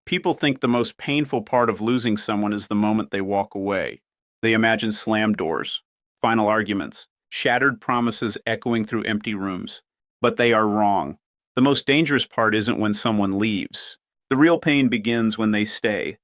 People think the most painful part of losing someone is the moment they walk away. They imagine slammed doors, final arguments, shattered promises echoing through empty rooms. But they are wrong. The most dangerous part isn't when someone leaves. The real pain begins when they stay,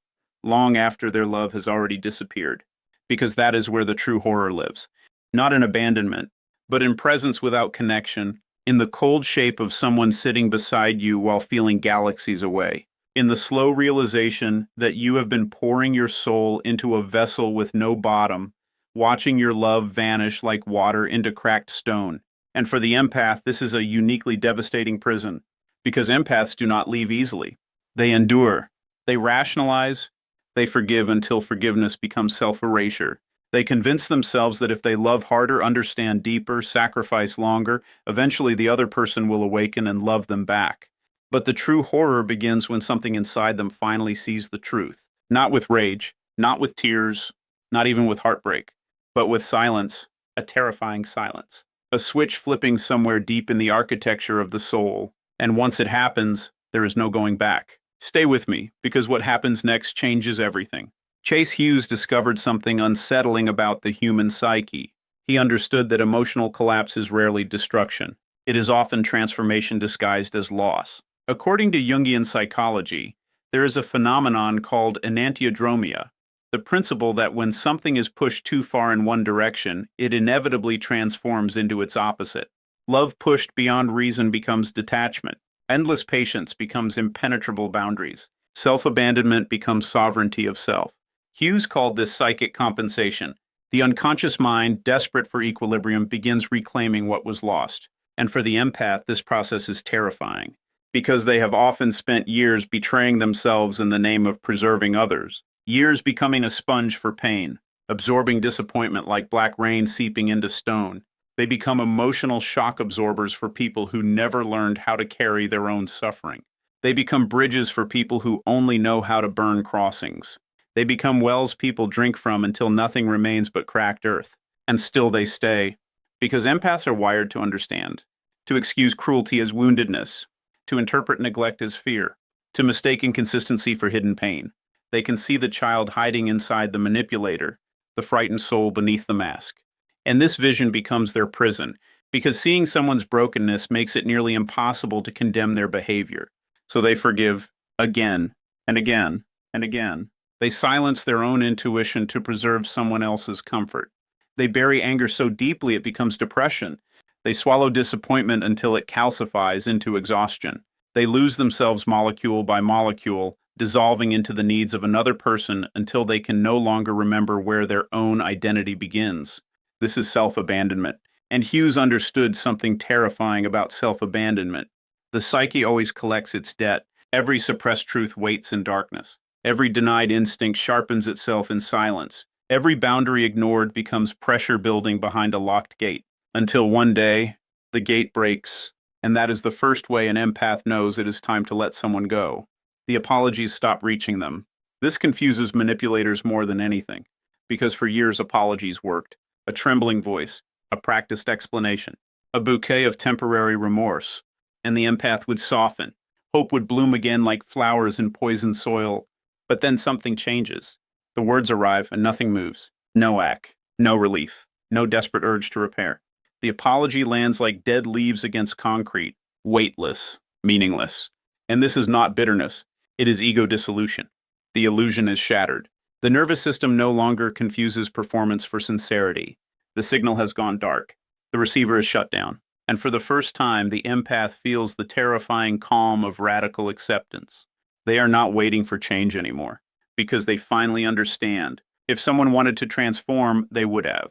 long after their love has already disappeared, because that is where the true horror lives. Not in abandonment, but in presence without connection, in the cold shape of someone sitting beside you while feeling galaxies away, in the slow realization that you have been pouring your soul into a vessel with no bottom, watching your love vanish like water into cracked stone. And for the empath, this is a uniquely devastating prison, because empaths do not leave easily. They endure. They rationalize. They forgive until forgiveness becomes self-erasure. They convince themselves that if they love harder, understand deeper, sacrifice longer, eventually the other person will awaken and love them back. But the true horror begins when something inside them finally sees the truth. Not with rage, not with tears, not even with heartbreak, but with silence, a terrifying silence. A switch flipping somewhere deep in the architecture of the soul. And once it happens, there is no going back. Stay with me, because what happens next changes everything. Chase Hughes discovered something unsettling about the human psyche. He understood that emotional collapse is rarely destruction. It is often transformation disguised as loss. According to Jungian psychology, there is a phenomenon called enantiodromia, the principle that when something is pushed too far in one direction, it inevitably transforms into its opposite. Love pushed beyond reason becomes detachment. Endless patience becomes impenetrable boundaries. Self-abandonment becomes sovereignty of self. Hughes called this psychic compensation. The unconscious mind, desperate for equilibrium, begins reclaiming what was lost. And for the empath, this process is terrifying, because they have often spent years betraying themselves in the name of preserving others. Years becoming a sponge for pain, absorbing disappointment like black rain seeping into stone. They become emotional shock absorbers for people who never learned how to carry their own suffering. They become bridges for people who only know how to burn crossings. They become wells people drink from until nothing remains but cracked earth. And still they stay. Because empaths are wired to understand, to excuse cruelty as woundedness, to interpret neglect as fear, to mistake inconsistency for hidden pain. They can see the child hiding inside the manipulator, the frightened soul beneath the mask. And this vision becomes their prison, because seeing someone's brokenness makes it nearly impossible to condemn their behavior. So they forgive again and again and again. They silence their own intuition to preserve someone else's comfort. They bury anger so deeply it becomes depression. They swallow disappointment until it calcifies into exhaustion. They lose themselves molecule by molecule, dissolving into the needs of another person until they can no longer remember where their own identity begins. This is self-abandonment. And Hughes understood something terrifying about self-abandonment. The psyche always collects its debt. Every suppressed truth waits in darkness. Every denied instinct sharpens itself in silence. Every boundary ignored becomes pressure building behind a locked gate. Until one day, the gate breaks, and that is the first way an empath knows it is time to let someone go. The apologies stop reaching them. This confuses manipulators more than anything, because for years apologies worked. A trembling voice, a practiced explanation, a bouquet of temporary remorse, and the empath would soften. Hope would bloom again like flowers in poisoned soil. But then something changes. The words arrive and nothing moves. No ache, no relief, no desperate urge to repair. The apology lands like dead leaves against concrete, weightless, meaningless. And this is not bitterness. It is ego dissolution. The illusion is shattered. The nervous system no longer confuses performance for sincerity. The signal has gone dark. The receiver is shut down. And for the first time, the empath feels the terrifying calm of radical acceptance. They are not waiting for change anymore, because they finally understand. If someone wanted to transform, they would have.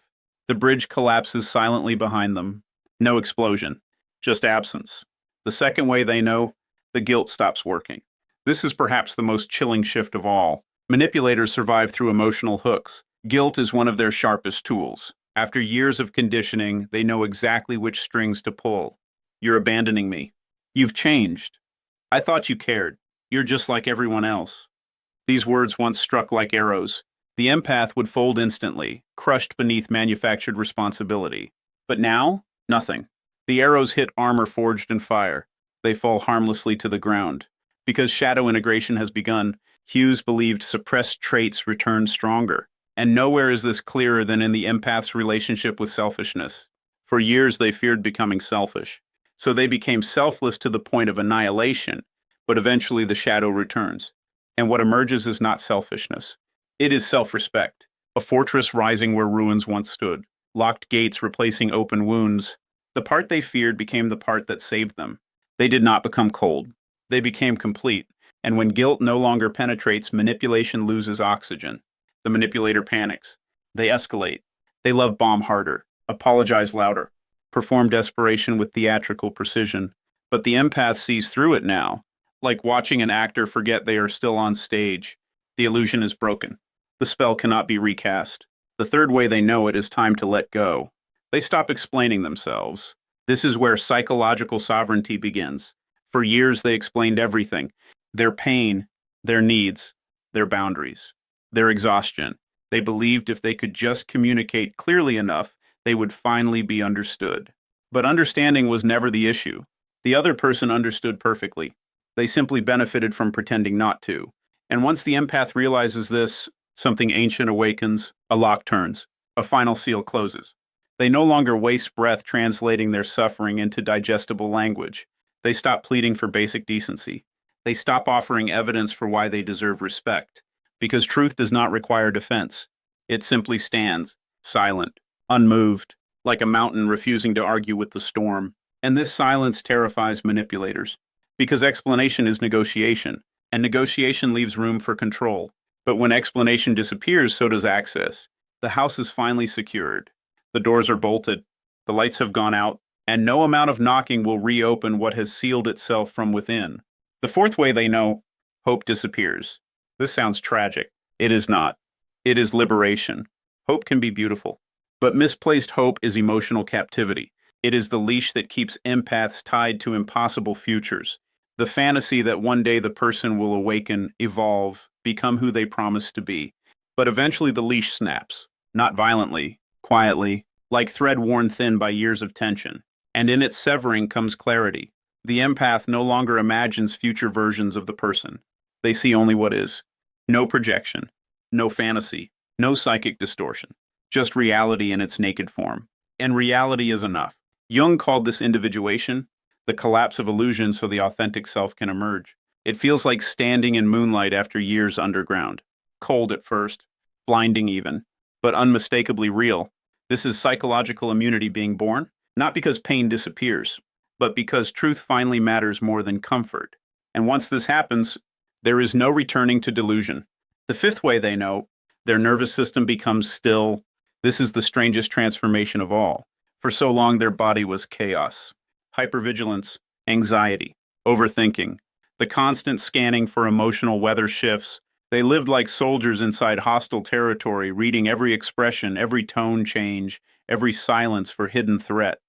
The bridge collapses silently behind them. No explosion, just absence. The second way they know, the guilt stops working. This is perhaps the most chilling shift of all. Manipulators survive through emotional hooks. Guilt is one of their sharpest tools. After years of conditioning, they know exactly which strings to pull. You're abandoning me. You've changed. I thought you cared. You're just like everyone else. These words once struck like arrows. The empath would fold instantly, crushed beneath manufactured responsibility. But now, nothing. The arrows hit armor forged in fire. They fall harmlessly to the ground. Because shadow integration has begun, Hughes believed suppressed traits return stronger. And nowhere is this clearer than in the empath's relationship with selfishness. For years, they feared becoming selfish. So they became selfless to the point of annihilation, but eventually the shadow returns. And what emerges is not selfishness. It is self-respect, a fortress rising where ruins once stood, locked gates replacing open wounds. The part they feared became the part that saved them. They did not become cold. They became complete. And when guilt no longer penetrates, manipulation loses oxygen. The manipulator panics. They escalate. They love bomb harder, apologize louder, perform desperation with theatrical precision. But the empath sees through it now, like watching an actor forget they are still on stage. The illusion is broken. The spell cannot be recast. The third way they know it is time to let go. They stop explaining themselves. This is where psychological sovereignty begins. For years, they explained everything: their pain, their needs, their boundaries, their exhaustion. They believed if they could just communicate clearly enough, they would finally be understood. But understanding was never the issue. The other person understood perfectly. They simply benefited from pretending not to. And once the empath realizes this, something ancient awakens, a lock turns, a final seal closes. They no longer waste breath translating their suffering into digestible language. They stop pleading for basic decency. They stop offering evidence for why they deserve respect. Because truth does not require defense. It simply stands, silent, unmoved, like a mountain refusing to argue with the storm. And this silence terrifies manipulators. Because explanation is negotiation, and negotiation leaves room for control. But when explanation disappears, so does access. The house is finally secured. The doors are bolted. The lights have gone out. And no amount of knocking will reopen what has sealed itself from within. The fourth way they know, hope disappears. This sounds tragic. It is not. It is liberation. Hope can be beautiful. But misplaced hope is emotional captivity. It is the leash that keeps empaths tied to impossible futures. The fantasy that one day the person will awaken, evolve, become who they promised to be. But eventually the leash snaps. Not violently, quietly, like thread worn thin by years of tension. And in its severing comes clarity. The empath no longer imagines future versions of the person. They see only what is. No projection, no fantasy, no psychic distortion. Just reality in its naked form. And reality is enough. Jung called this individuation, the collapse of illusion so the authentic self can emerge. It feels like standing in moonlight after years underground. Cold at first, blinding even, but unmistakably real. This is psychological immunity being born, not because pain disappears, but because truth finally matters more than comfort. And once this happens, there is no returning to delusion. The fifth way they know, their nervous system becomes still. This is the strangest transformation of all. For so long, their body was chaos. Hypervigilance, anxiety, overthinking, the constant scanning for emotional weather shifts. They lived like soldiers inside hostile territory, reading every expression, every tone change, every silence for hidden threat.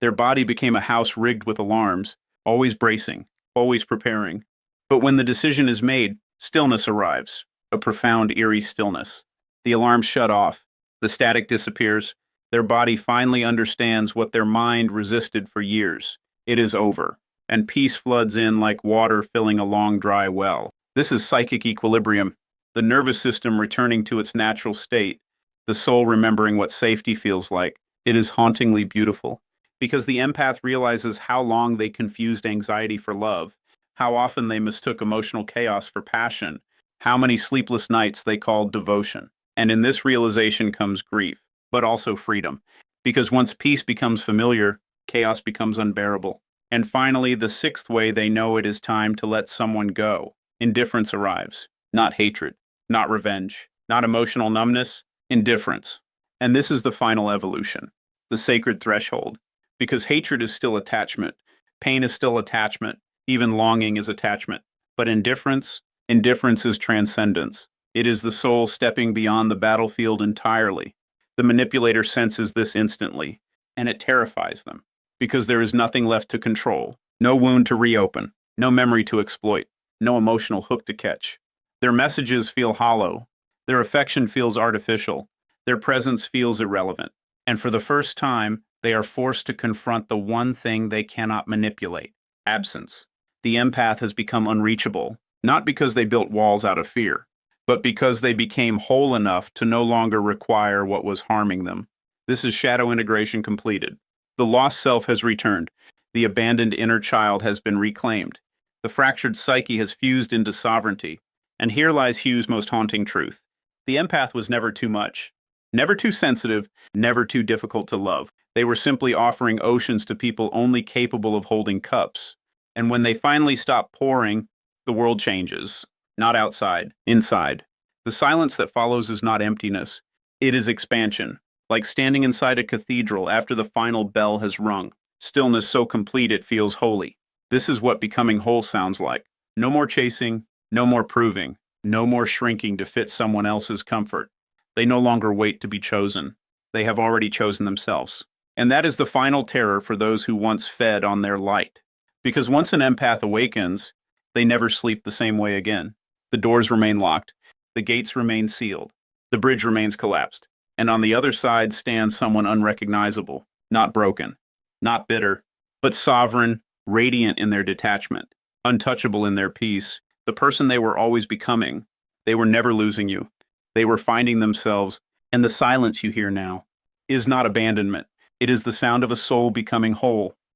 Their body became a house rigged with alarms, always bracing, always preparing. But when the decision is made, stillness arrives, a profound, eerie stillness. The alarms shut off, the static disappears. Their body finally understands what their mind resisted for years. It is over, and peace floods in like water filling a long, dry well. This is psychic equilibrium, the nervous system returning to its natural state, the soul remembering what safety feels like. It is hauntingly beautiful, because the empath realizes how long they confused anxiety for love, how often they mistook emotional chaos for passion, how many sleepless nights they called devotion. And in this realization comes grief, but also freedom, because once peace becomes familiar, chaos becomes unbearable. And finally, the sixth way they know it is time to let someone go. Indifference arrives, not hatred, not revenge, not emotional numbness, indifference. And this is the final evolution, the sacred threshold, because hatred is still attachment, pain is still attachment, even longing is attachment. But indifference is transcendence. It is the soul stepping beyond the battlefield entirely. The manipulator senses this instantly, and it terrifies them, because there is nothing left to control, no wound to reopen, no memory to exploit, no emotional hook to catch. Their messages feel hollow, their affection feels artificial, their presence feels irrelevant, and for the first time, they are forced to confront the one thing they cannot manipulate: absence. The empath has become unreachable, not because they built walls out of fear, but because they became whole enough to no longer require what was harming them. This is shadow integration completed. The lost self has returned. The abandoned inner child has been reclaimed. The fractured psyche has fused into sovereignty. And here lies Hughes' most haunting truth. The empath was never too much, never too sensitive, never too difficult to love. They were simply offering oceans to people only capable of holding cups. And when they finally stop pouring, the world changes. Not outside, inside. The silence that follows is not emptiness. It is expansion, like standing inside a cathedral after the final bell has rung. Stillness so complete it feels holy. This is what becoming whole sounds like. No more chasing, no more proving, no more shrinking to fit someone else's comfort. They no longer wait to be chosen. They have already chosen themselves. And that is the final terror for those who once fed on their light. Because once an empath awakens, they never sleep the same way again. The doors remain locked. The gates remain sealed. The bridge remains collapsed. And on the other side stands someone unrecognizable, not broken, not bitter, but sovereign, radiant in their detachment, untouchable in their peace, the person they were always becoming. They were never losing you. They were finding themselves, and the silence you hear now is not abandonment. It is the sound of a soul becoming whole,